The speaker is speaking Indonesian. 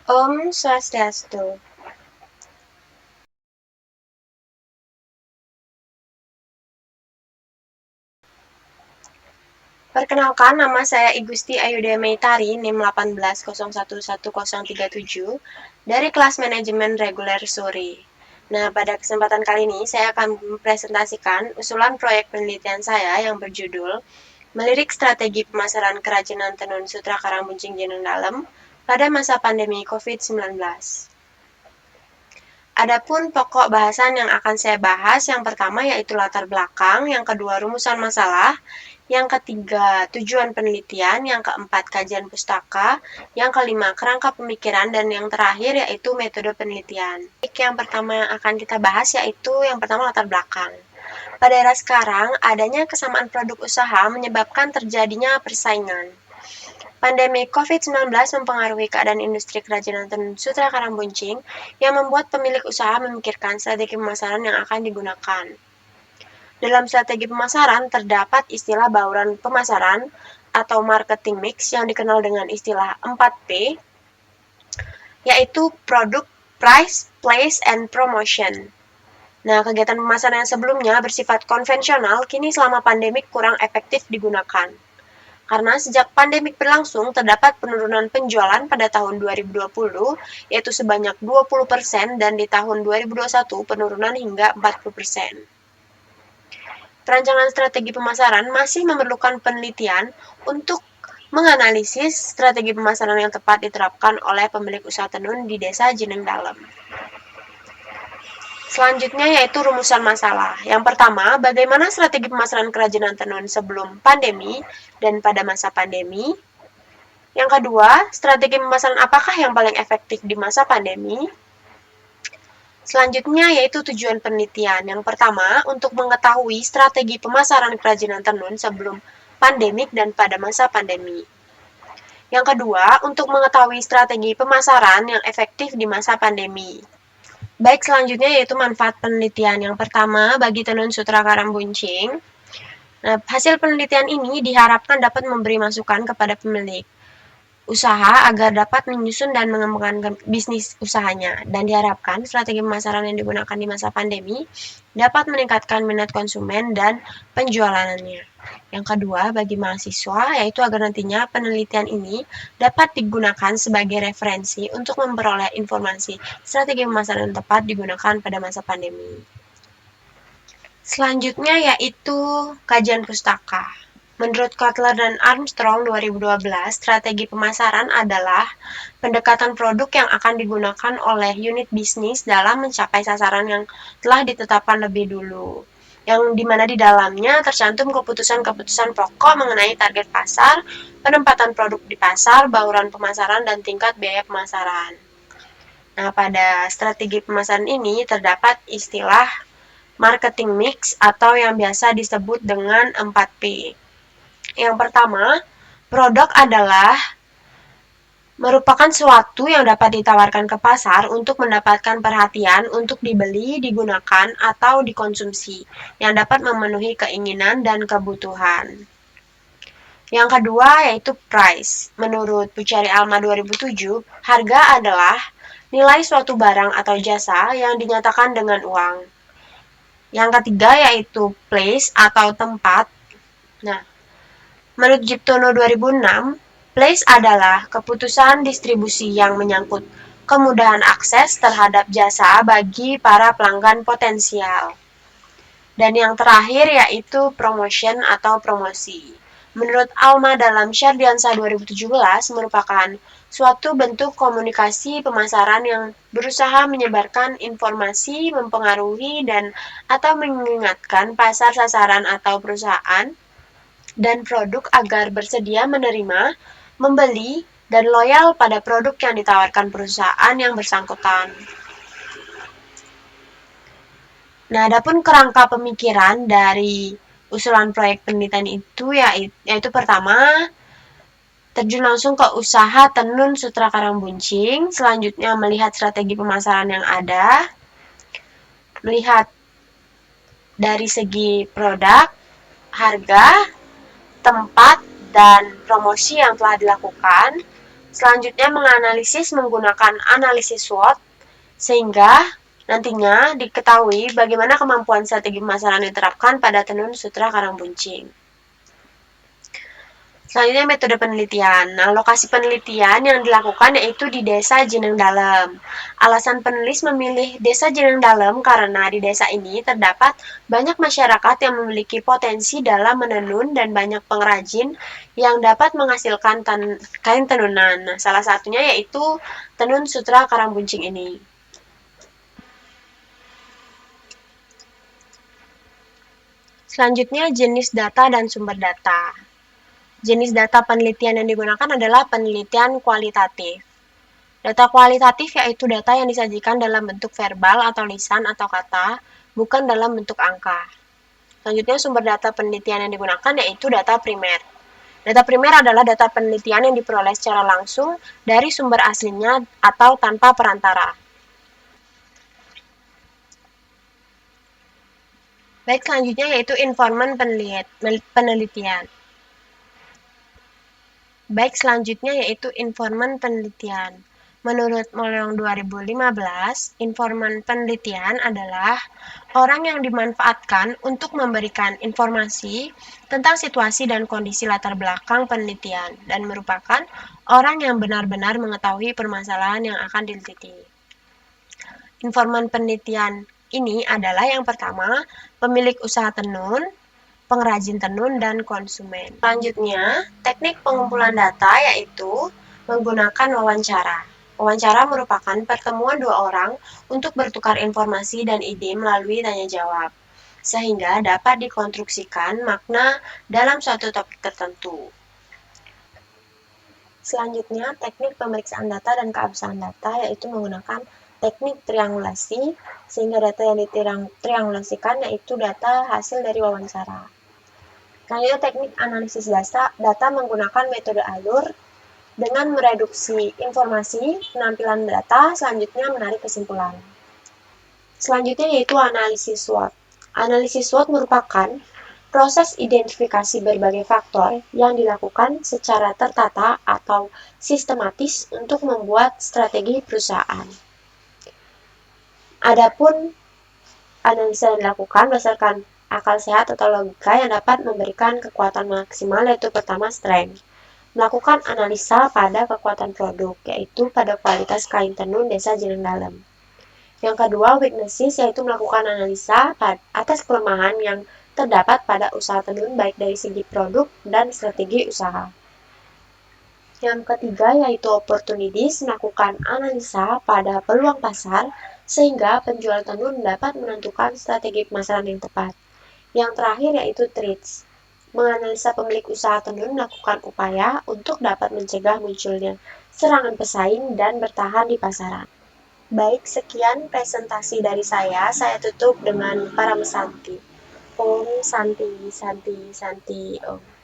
Om Swastiastu. Perkenalkan, nama saya Igusti Ayudea Meitari, NIM 18011037, dari kelas manajemen reguler Suri. Nah, pada kesempatan kali ini saya akan mempresentasikan usulan proyek penelitian saya yang berjudul Melirik Strategi Pemasaran Kerajinan Tenun Sutra Karangbuncing Jeneng Dalem pada masa pandemi COVID-19. Adapun pokok bahasan yang akan saya bahas, yang pertama yaitu latar belakang, yang kedua rumusan masalah, yang ketiga tujuan penelitian, yang keempat kajian pustaka, yang kelima kerangka pemikiran, dan yang terakhir yaitu metode penelitian. Yang pertama yang akan kita bahas yaitu yang pertama latar belakang. Pada era sekarang, adanya kesamaan produk usaha menyebabkan terjadinya persaingan. Pandemi COVID-19 mempengaruhi keadaan industri kerajinan tenun sutra Karangbuncing yang membuat pemilik usaha memikirkan strategi pemasaran yang akan digunakan. Dalam strategi pemasaran terdapat istilah bauran pemasaran atau marketing mix yang dikenal dengan istilah 4P, yaitu product, price, place, and promotion. Nah, kegiatan pemasaran yang sebelumnya bersifat konvensional kini selama pandemik kurang efektif digunakan. Karena sejak pandemik berlangsung, terdapat penurunan penjualan pada tahun 2020, yaitu sebanyak 20%, dan di tahun 2021 penurunan hingga 40%. Perancangan strategi pemasaran masih memerlukan penelitian untuk menganalisis strategi pemasaran yang tepat diterapkan oleh pemilik usaha tenun di desa Jeneng Dalem. Selanjutnya yaitu rumusan masalah. Yang pertama, bagaimana strategi pemasaran kerajinan tenun sebelum pandemi dan pada masa pandemi. Yang kedua, strategi pemasaran apakah yang paling efektif di masa pandemi. Selanjutnya yaitu tujuan penelitian. Yang pertama, untuk mengetahui strategi pemasaran kerajinan tenun sebelum pandemik dan pada masa pandemi. Yang kedua, untuk mengetahui strategi pemasaran yang efektif di masa pandemi. Baik, selanjutnya yaitu manfaat penelitian. Yang pertama, bagi tenun sutra Karangbuncing. Nah, hasil penelitian ini diharapkan dapat memberi masukan kepada pemilik usaha agar dapat menyusun dan mengembangkan bisnis usahanya, dan diharapkan strategi pemasaran yang digunakan di masa pandemi dapat meningkatkan minat konsumen dan penjualannya. Yang kedua, bagi mahasiswa, yaitu agar nantinya penelitian ini dapat digunakan sebagai referensi untuk memperoleh informasi strategi pemasaran yang tepat digunakan pada masa pandemi. Selanjutnya yaitu kajian pustaka. Menurut Kotler dan Armstrong 2012, strategi pemasaran adalah pendekatan produk yang akan digunakan oleh unit bisnis dalam mencapai sasaran yang telah ditetapkan lebih dulu, yang dimana di dalamnya tercantum keputusan-keputusan pokok mengenai target pasar, penempatan produk di pasar, bauran pemasaran, dan tingkat biaya pemasaran. Nah, pada strategi pemasaran ini terdapat istilah marketing mix atau yang biasa disebut dengan 4P. Yang pertama, produk adalah merupakan sesuatu yang dapat ditawarkan ke pasar untuk mendapatkan perhatian untuk dibeli, digunakan, atau dikonsumsi, yang dapat memenuhi keinginan dan kebutuhan. Yang kedua yaitu price. Menurut Pucari Alma 2007, harga adalah nilai suatu barang atau jasa yang dinyatakan dengan uang. Yang ketiga yaitu place atau tempat. Nah, menurut Jiptono 2006, place adalah keputusan distribusi yang menyangkut kemudahan akses terhadap jasa bagi para pelanggan potensial. Dan yang terakhir yaitu promotion atau promosi. Menurut Alma dalam Syardiansah 2017 merupakan suatu bentuk komunikasi pemasaran yang berusaha menyebarkan informasi, mempengaruhi dan atau mengingatkan pasar sasaran atau perusahaan dan produk agar bersedia menerima, membeli, dan loyal pada produk yang ditawarkan perusahaan yang bersangkutan. Nah, adapun kerangka pemikiran dari usulan proyek penelitian itu yaitu pertama, terjun langsung ke usaha tenun sutra Karangbuncing, selanjutnya melihat strategi pemasaran yang ada, melihat dari segi produk, harga, tempat, dan promosi yang telah dilakukan. Selanjutnya menganalisis menggunakan analisis SWOT, sehingga nantinya diketahui bagaimana kemampuan strategi pemasaran diterapkan pada tenun sutra karangbuncing. Selanjutnya metode penelitian. Nah, lokasi penelitian yang dilakukan yaitu di Desa Jeneng Dalem. Alasan penulis memilih Desa Jeneng Dalem karena di desa ini terdapat banyak masyarakat yang memiliki potensi dalam menenun dan banyak pengrajin yang dapat menghasilkan kain tenunan. Nah, salah satunya yaitu tenun sutra karangbuncing ini. Selanjutnya jenis data dan sumber data. Jenis data penelitian yang digunakan adalah penelitian kualitatif. Data kualitatif yaitu data yang disajikan dalam bentuk verbal atau lisan atau kata, bukan dalam bentuk angka. Selanjutnya sumber data penelitian yang digunakan yaitu data primer. Data primer adalah data penelitian yang diperoleh secara langsung dari sumber aslinya atau tanpa perantara. Baik, selanjutnya yaitu informan penelitian. Baik, selanjutnya yaitu informan penelitian. Menurut Molong 2015, informan penelitian adalah orang yang dimanfaatkan untuk memberikan informasi tentang situasi dan kondisi latar belakang penelitian dan merupakan orang yang benar-benar mengetahui permasalahan yang akan diteliti. Informan penelitian ini adalah yang pertama, pemilik usaha tenun, pengrajin tenun, dan konsumen. Selanjutnya, teknik pengumpulan data yaitu menggunakan wawancara. Wawancara merupakan pertemuan dua orang untuk bertukar informasi dan ide melalui tanya jawab, sehingga dapat dikonstruksikan makna dalam suatu topik tertentu. Selanjutnya, teknik pemeriksaan data dan keabsahan data yaitu menggunakan teknik triangulasi, sehingga data yang ditriangulasikan yaitu data hasil dari wawancara. Selanjutnya teknik analisis data menggunakan metode alur dengan mereduksi informasi, penampilan data, selanjutnya menarik kesimpulan. Selanjutnya yaitu analisis SWOT. Analisis SWOT merupakan proses identifikasi berbagai faktor yang dilakukan secara tertata atau sistematis untuk membuat strategi perusahaan. Adapun analisa yang dilakukan berdasarkan akal sehat atau logika yang dapat memberikan kekuatan maksimal yaitu pertama strength. Melakukan analisa pada kekuatan produk yaitu pada kualitas kain tenun Desa Jeneng Dalem. Yang kedua weaknesses yaitu melakukan analisa atas kelemahan yang terdapat pada usaha tenun baik dari segi produk dan strategi usaha. Yang ketiga yaitu opportunities, melakukan analisa pada peluang pasar sehingga penjual tenun dapat menentukan strategi pemasaran yang tepat. Yang terakhir yaitu threats, menganalisa pemilik usaha tenun melakukan upaya untuk dapat mencegah munculnya serangan pesaing dan bertahan di pasaran. Baik, sekian presentasi dari saya tutup dengan para mesanti. Om Santi, Santi, Santi, Om.